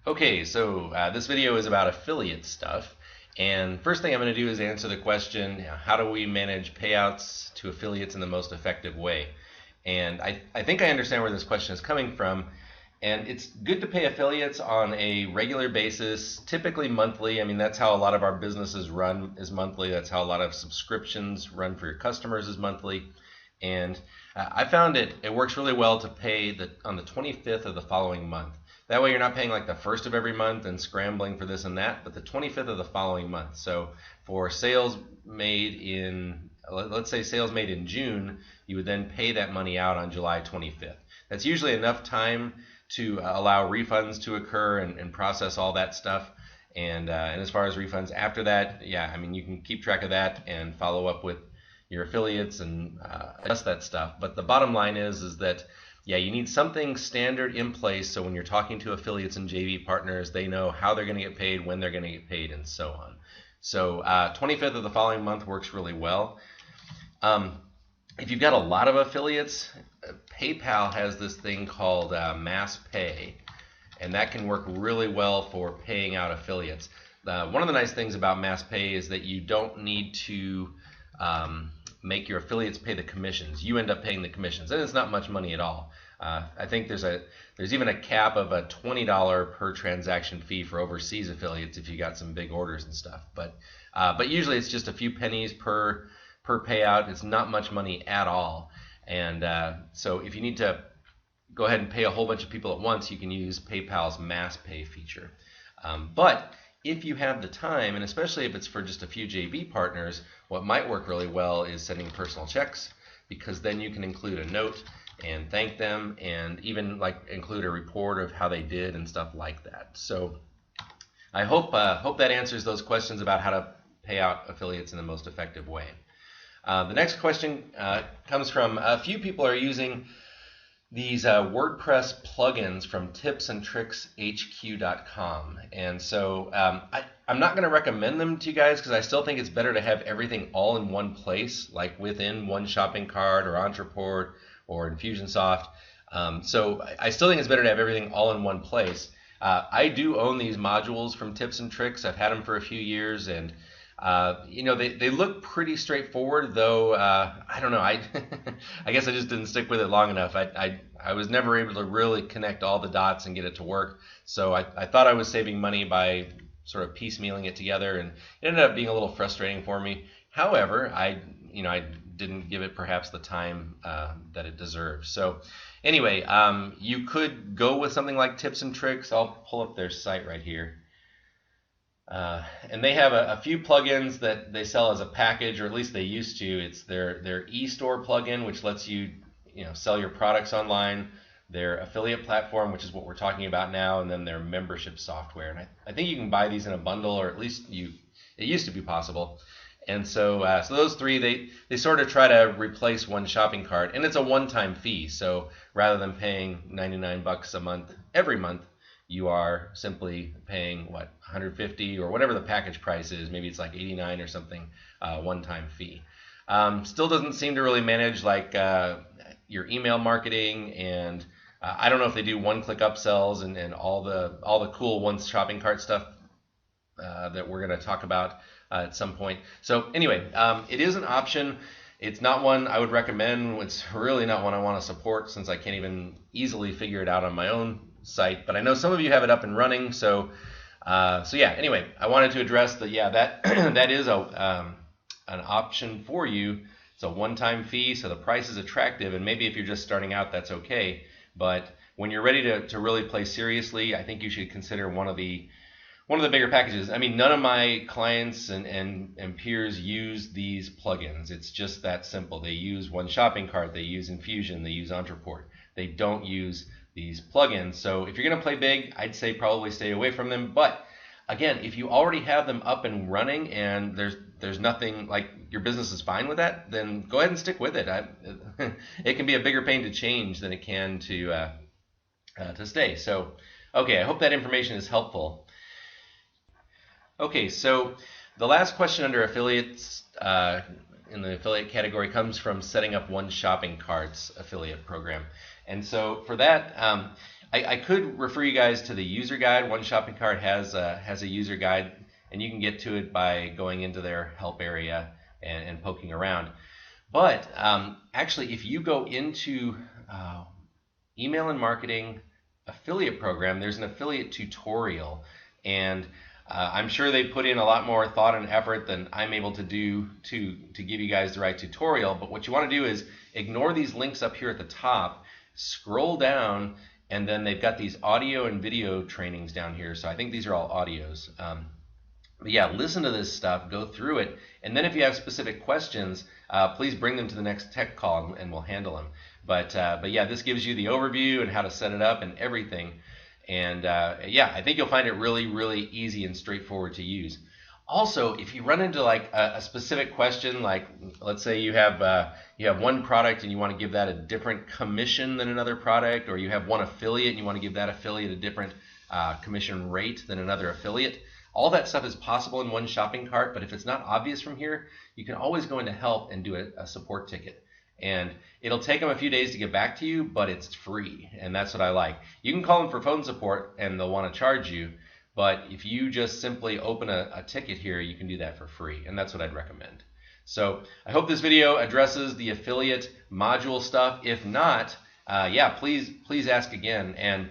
Okay, so this video is about affiliate stuff. And first thing I'm going to do is answer the question, how do we manage payouts to affiliates in the most effective way? And I think I understand where this question is coming from. And it's good to pay affiliates on a regular basis, typically monthly. I mean, that's how a lot of our businesses run is monthly. That's how a lot of subscriptions run for your customers is monthly. And I found it works really well to pay on the 25th of the following month. That way you're not paying like the first of every month and scrambling for this and that, but the 25th of the following month. So for sales made in, let's say sales made in June, you would then pay that money out on July 25th. That's usually enough time to allow refunds to occur and process all that stuff. And as far as refunds after that, yeah, I mean, you can keep track of that and follow up with your affiliates and adjust that stuff. But the bottom line is that yeah, you need something standard in place so when you're talking to affiliates and JV partners, they know how they're going to get paid, when they're going to get paid, and so on. So 25th of the following month works really well. If you've got a lot of affiliates, PayPal has this thing called Mass Pay, and that can work really well for paying out affiliates. One of the nice things about Mass Pay is that you don't need to make your affiliates pay the commissions. You end up paying the commissions, and it's not much money at all. I think there's even a cap of a $20 per transaction fee for overseas affiliates if you got some big orders and stuff. But usually it's just a few pennies per payout. It's not much money at all. And so if you need to go ahead and pay a whole bunch of people at once, you can use PayPal's Mass Pay feature. But if you have the time, and especially if it's for just a few JV partners, what might work really well is sending personal checks, because then you can include a note and thank them, and even like include a report of how they did and stuff like that. So I hope that answers those questions about how to pay out affiliates in the most effective way. The next question comes from a few people are using these WordPress plugins from tipsandtrickshq.com. And so I'm not going to recommend them to you guys because I still think it's better to have everything all in one place, like within one shopping cart or Ontraport or Infusionsoft. So I still think it's better to have everything all in one place. I do own these modules from Tips and Tricks. I've had them for a few years, and they look pretty straightforward, though. I don't know. I guess I just didn't stick with it long enough. I was never able to really connect all the dots and get it to work. So I thought I was saving money by sort of piecemealing it together, and it ended up being a little frustrating for me. However, I didn't give it perhaps the time that it deserves. So anyway, you could go with something like Tips and Tricks. I'll pull up their site right here. And they have a few plugins that they sell as a package, or at least they used to. It's their e-store plugin, which lets you sell your products online, their affiliate platform, which is what we're talking about now, and then their membership software. And I think you can buy these in a bundle, or at least it used to be possible. And so those three, they sort of try to replace one shopping cart, and it's a one-time fee. So rather than paying $99 a month every month, you are simply paying $150 or whatever the package price is. Maybe it's like $89 or something, one-time fee. Still doesn't seem to really manage like your email marketing, and I don't know if they do one-click upsells and all the cool one shopping cart stuff that we're going to talk about at some point. So anyway, it is an option. It's not one I would recommend. It's really not one I want to support, since I can't even easily figure it out on my own site. But I know some of you have it up and running. So yeah. Anyway, I wanted to address that that is an option for you. It's a one-time fee, so the price is attractive, and maybe if you're just starting out, that's okay. But when you're ready to really play seriously, I think you should consider one of the bigger packages. I mean, none of my clients and peers use these plugins. It's just that simple. They use one shopping cart, they use Infusion, they use Ontraport. They don't use these plugins. So if you're going to play big, I'd say probably stay away from them. But again, if you already have them up and running and there's nothing, like your business is fine with that, then go ahead and stick with it. It can be a bigger pain to change than it can to stay. So okay, I hope that information is helpful. Okay, so the last question under affiliates in the affiliate category comes from setting up one shopping cart's affiliate program. And so for that, I could refer you guys to the user guide. One Shopping Cart has a user guide, and you can get to it by going into their help area and poking around. But actually, if you go into email and marketing affiliate program, there's an affiliate tutorial, and I'm sure they put in a lot more thought and effort than I'm able to do to give you guys the right tutorial. But what you want to do is ignore these links up here at the top, scroll down, and then they've got these audio and video trainings down here. So I think these are all audios. But yeah, listen to this stuff, go through it, and then if you have specific questions, please bring them to the next tech call and we'll handle them. But yeah, this gives you the overview and how to set it up and everything. And yeah, I think you'll find it really, really easy and straightforward to use. Also, if you run into like a specific question, like let's say you have one product and you want to give that a different commission than another product, or you have one affiliate and you want to give that affiliate a different commission rate than another affiliate, all that stuff is possible in One Shopping Cart. But if it's not obvious from here, you can always go into help and do a support ticket. And it'll take them a few days to get back to you, but it's free, and that's what I like. You can call them for phone support and they'll want to charge you, but if you just simply open a ticket here, you can do that for free, and that's what I'd recommend. So I hope this video addresses the affiliate module stuff. If not, yeah, please ask again. And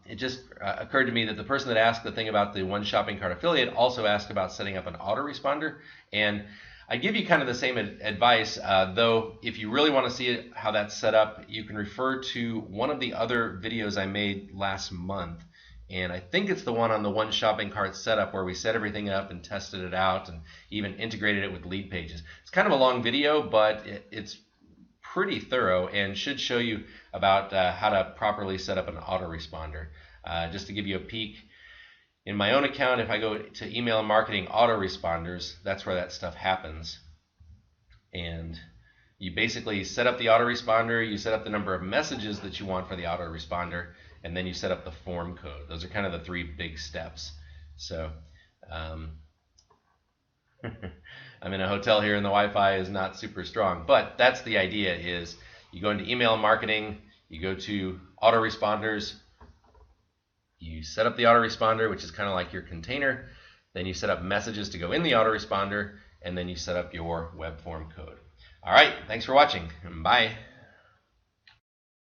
it just occurred to me that the person that asked the thing about the One Shopping Cart affiliate also asked about setting up an autoresponder, and I give you kind of the same advice, though if you really want to see how that's set up, you can refer to one of the other videos I made last month. And I think it's the one on the One Shopping Cart setup where we set everything up and tested it out and even integrated it with lead pages. It's kind of a long video, but it's pretty thorough and should show you about how to properly set up an autoresponder. Just to give you a peek, in my own account, if I go to email and marketing autoresponders, that's where that stuff happens. And you basically set up the autoresponder, you set up the number of messages that you want for the autoresponder, and then you set up the form code. Those are kind of the three big steps. So I'm in a hotel here and the Wi-Fi is not super strong, but that's the idea. Is you go into email and marketing, you go to autoresponders, you set up the autoresponder, which is kind of like your container, then you set up messages to go in the autoresponder, and then you set up your web form code. All right, thanks for watching, and bye.